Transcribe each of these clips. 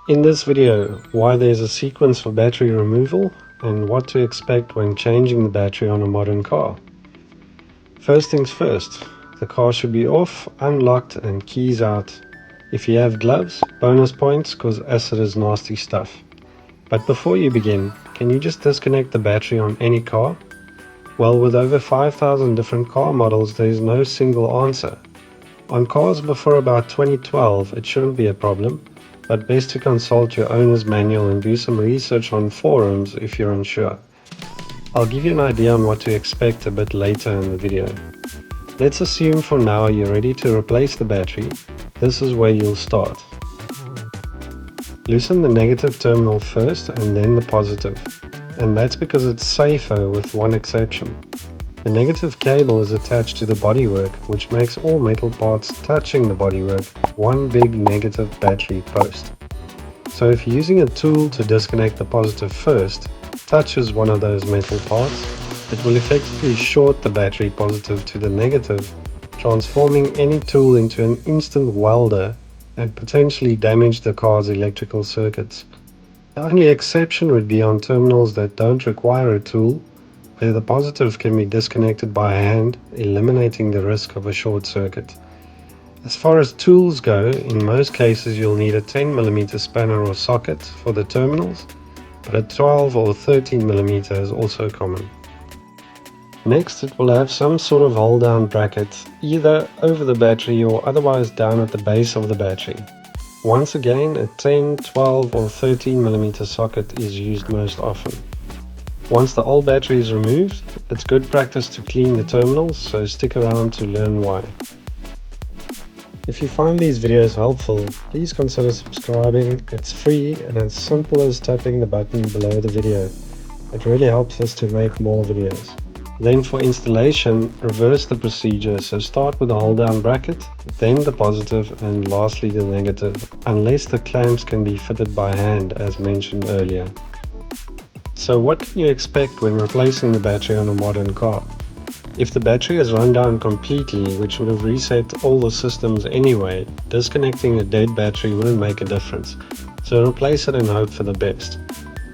In this video, why there's a sequence for battery removal and what to expect when changing the battery on a modern car. First things first, the car should be off, unlocked and keys out. If you have gloves, bonus points because acid is nasty stuff. But before you begin, can you just disconnect the battery on any car? Well, with over 5,000 different car models, there is no single answer. On cars before about 2012, it shouldn't be a problem, but best to consult your owner's manual and do some research on forums if you're unsure. I'll give you an idea on what to expect a bit later in the video. Let's assume for now you're ready to replace the battery. This is where you'll start. Loosen the negative terminal first and then the positive, and that's because it's safer with one exception. The negative cable is attached to the bodywork, which makes all metal parts touching the bodywork one big negative battery post. So if you're using a tool to disconnect the positive first, touches one of those metal parts, it will effectively short the battery positive to the negative, transforming any tool into an instant welder and potentially damage the car's electrical circuits. The only exception would be on terminals that don't require a tool, where the positive can be disconnected by hand, eliminating the risk of a short circuit. As far as tools go, in most cases you'll need a 10mm spanner or socket for the terminals, but a 12 or 13mm is also common. Next, it will have some sort of hold down bracket, either over the battery or otherwise down at the base of the battery. Once again, a 10, 12 or 13mm socket is used most often. Once the old battery is removed, it's good practice to clean the terminals, so stick around to learn why. If you find these videos helpful, please consider subscribing. It's free and as simple as tapping the button below the video. It really helps us to make more videos. Then for installation, reverse the procedure, so start with the hold down bracket, then the positive and lastly the negative, unless the clamps can be fitted by hand as mentioned earlier. So what can you expect when replacing the battery on a modern car? If the battery has run down completely, which would have reset all the systems anyway, disconnecting a dead battery wouldn't make a difference, so replace it and hope for the best.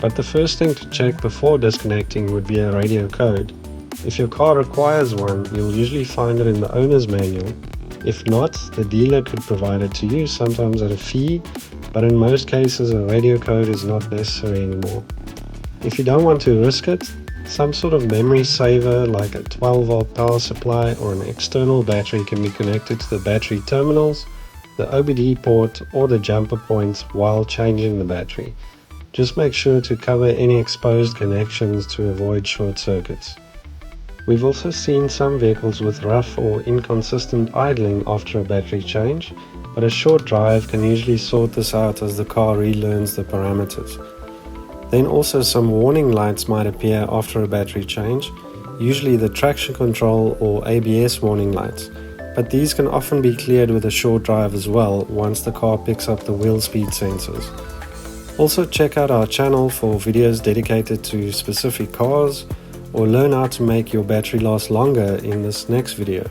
But the first thing to check before disconnecting would be a radio code. If your car requires one, you'll usually find it in the owner's manual. If not, the dealer could provide it to you, sometimes at a fee, but in most cases a radio code is not necessary anymore. If you don't want to risk it, some sort of memory saver like a 12-volt power supply or an external battery can be connected to the battery terminals, the OBD port or the jumper points while changing the battery. Just make sure to cover any exposed connections to avoid short circuits. We've also seen some vehicles with rough or inconsistent idling after a battery change, but a short drive can usually sort this out as the car relearns the parameters. Then also some warning lights might appear after a battery change, usually the traction control or ABS warning lights, but these can often be cleared with a short drive as well once the car picks up the wheel speed sensors. Also check out our channel for videos dedicated to specific cars, or learn how to make your battery last longer in this next video.